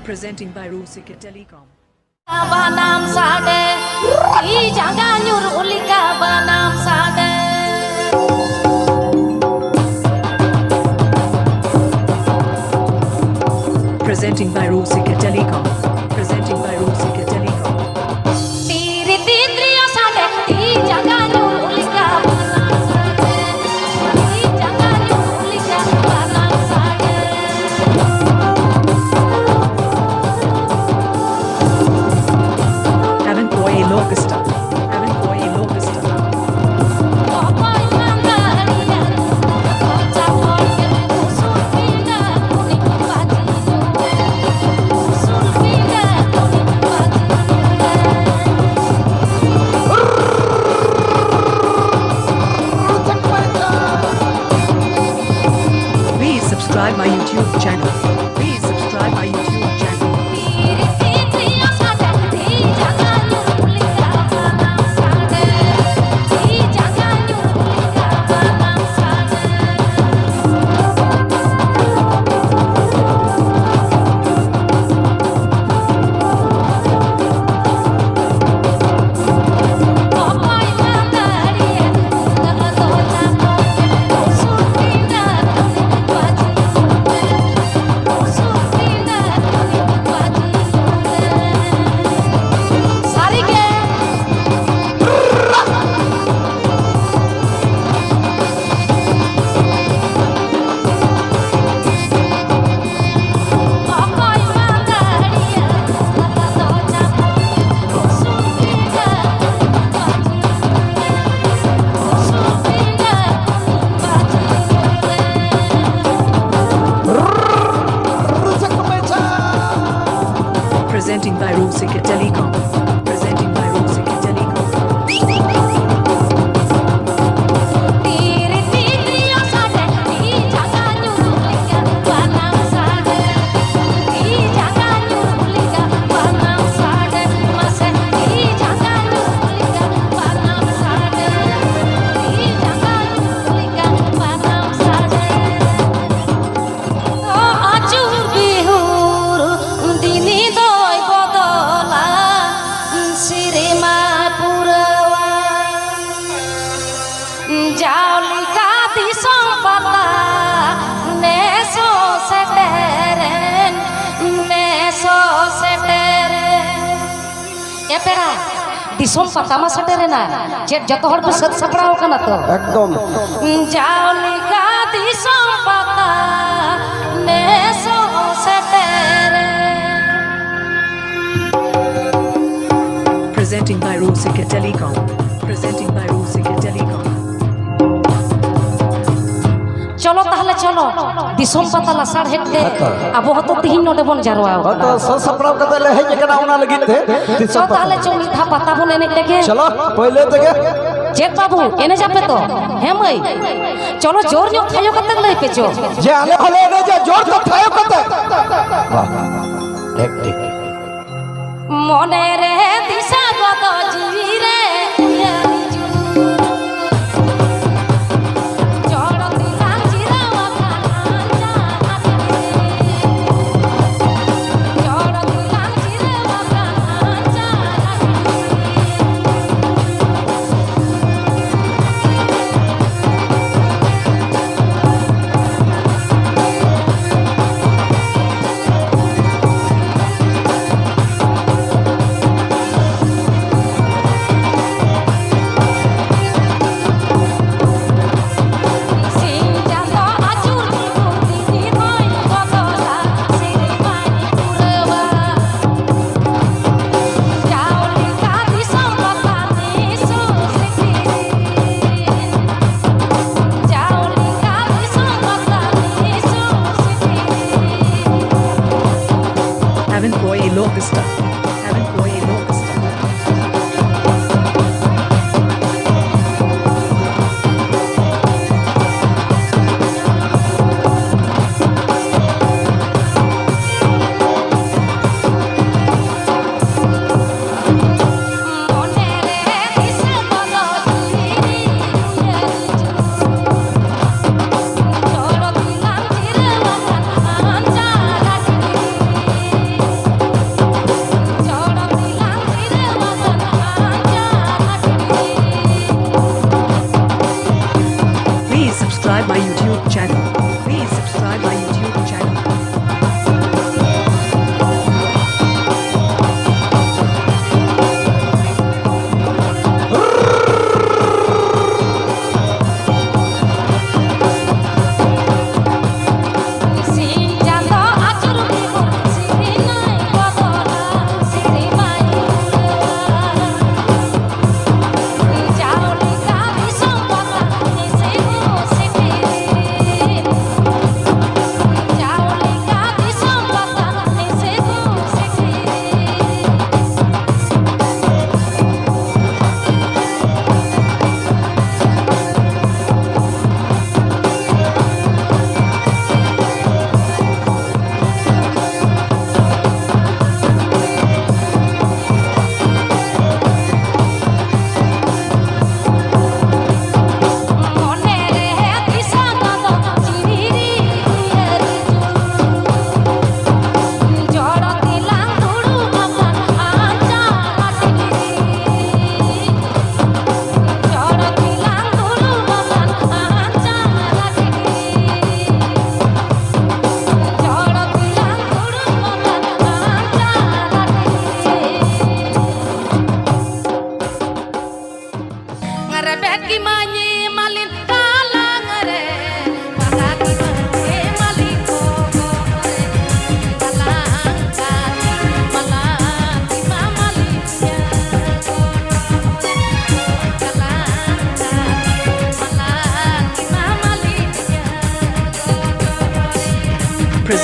Presenting by Rusika Telecom. Banam sade, I jangan nyuruh ulika banam sade. Presenting by Rusika Telecom. Presenting by Rusika Telecom. Tiri titrio sade, I jangan nyuruh ulika banam sade. I jangan nyuruh ulika banam sade. Haven't boy Logista. Haven't boy Logista. Please subscribe my YouTube channel. Please subscribe my YouTube channel. Presenting by Rusika Telecom. Presenting by Rusika Telecom. Disom पतामा सटेरे ना जे जतो हर को सत सपड़ाओ कना तो एकदम जावलिका दिसोम पता ने सो सटेरे Presenting by Rusika Telecom. Presenting by Rusika Telecom. चलो ताहले चलो दिसोम पता लासार हेते अब हतो तिहिन नोडे बन जारवा तो ससपराव कते ले हेज कना उना लगित थे चलो ताहले चो मिठा पता बन एने लेके चलो पहले तके जेठ बाबू एने जापे तो हे मई चलो जोर जो खायो कते लई पे जो जे आले भले ने जे जोर तो खायो कते वाह एक ठीक मने रे दिशा गत जीवी रे Haven't boy Logista. Haven't boy Logista.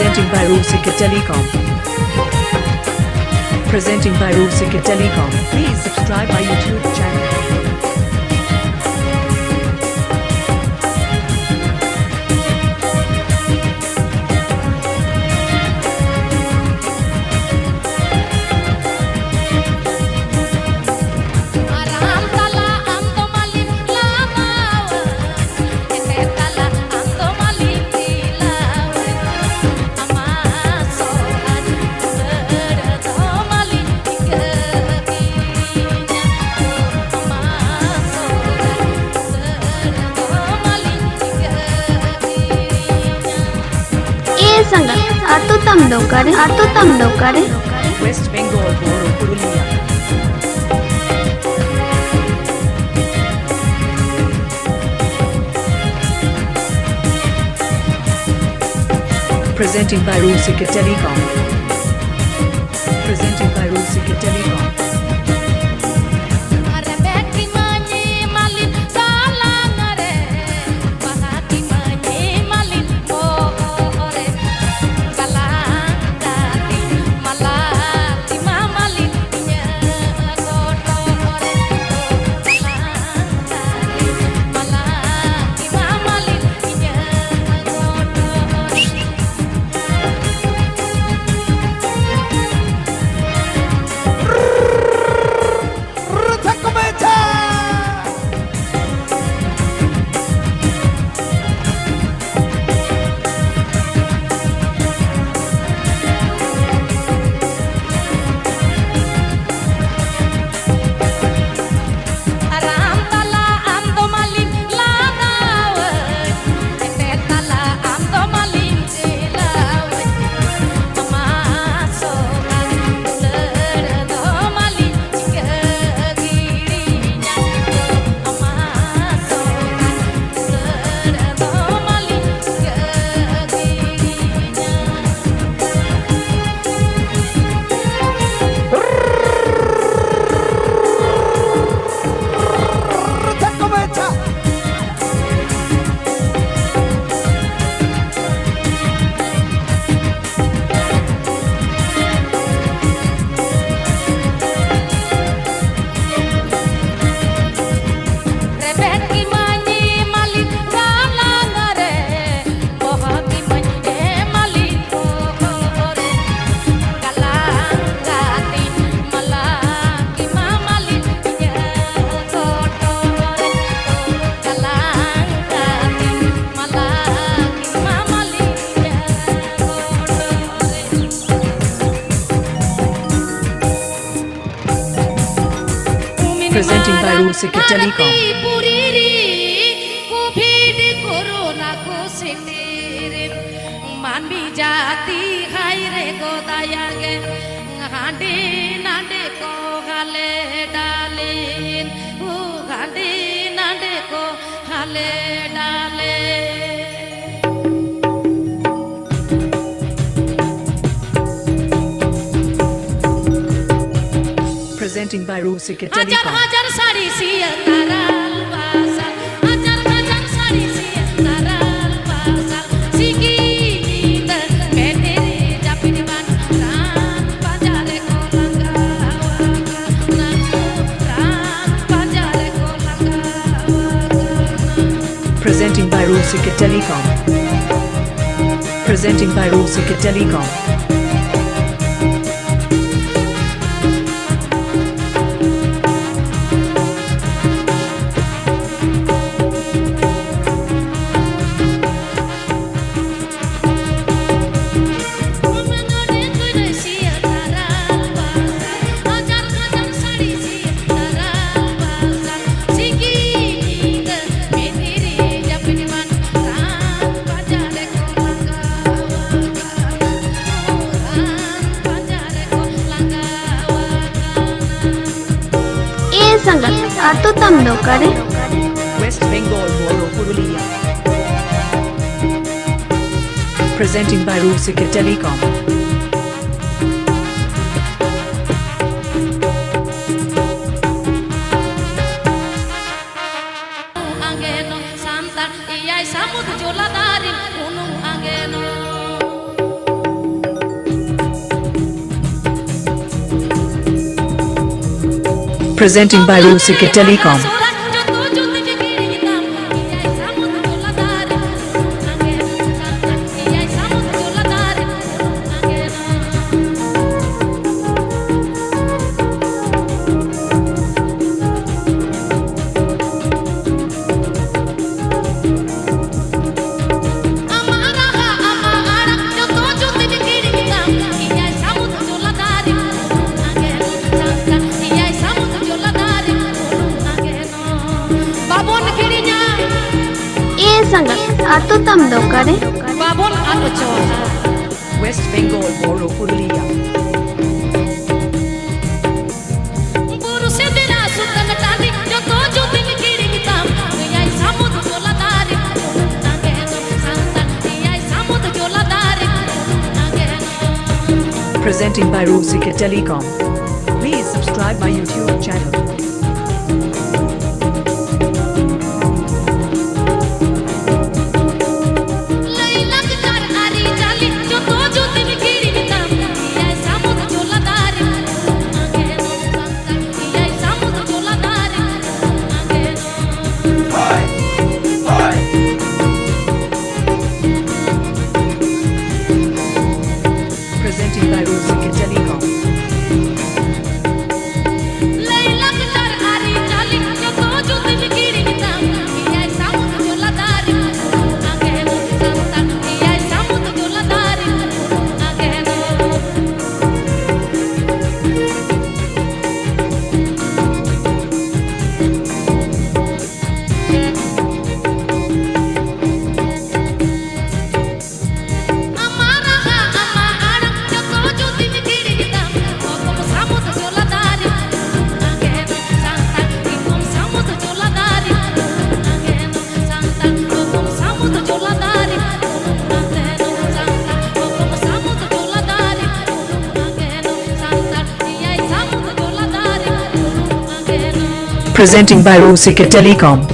Presenting by Rusika Telecom. Presenting by Rusika Telecom. Please subscribe my YouTube channel. Aram tala ando malin lamawa, ete tala ando malin dilawa, amasohan berdo malin kekinya, amasohan berdo malin kekinya. ए संगा आतो तम दो करे West Bengal Boro Purulia. Presenting by Rusika Telecom. Presenting by Rusika Telecom. Are beki mani malin salang are, bahati mani malin ore, salang dati malati mamalin nya kotore, salang dati malati mamalin nya kotore. Rusika. Aram tala ando malin lagawe, ete tala ando malin dilawe, amasohan berdo malin kekirinya, amasohan berdo malin kekirinya. Rebeki mani malin galang are, bohaki mani malin ore, galang gati malaki mamalin nya kotore, galang gati malaki mamalin nya kotore. Presenting by Rusika Telecom. Puriri Covid corona ko sitirin manbi jati haire ko dayage handi nande ko hale dalin handi nande ko hale dalin. Presenting by Rusika Hajar Telecom. hajar sari siantaral pasal, hajar hajar sari siantaral pasal, sigi kita metere japin ban ran pajare ko langgawa, ran pajare ko langgawa. Presenting by Rusika Telecom. Presenting by Rusika Telecom. Menode kuda siantaral pasal, hajar hajar sari siantaral pasal, sigi kita metere japin ban ran pajare ko langgawa. ए संगा आतो तम दो करे West Bengal Boro Purulia. Presenting by Rusika Telecom. Angeno santan iyai samud jola darin gunung angeno. Presenting by Rusika Telecom. sangat atau tam dokare babon ano chora West Bengal Boro Purulia. buru se dera sutan tani joto jotin kiri kitam yai samud joladari nageno santan yai samud joladari nageno. Presenting by Rusika Telecom. Please subscribe my YouTube channel. Presenting by Rusika Telecom. Presenting by Rusika Telecom.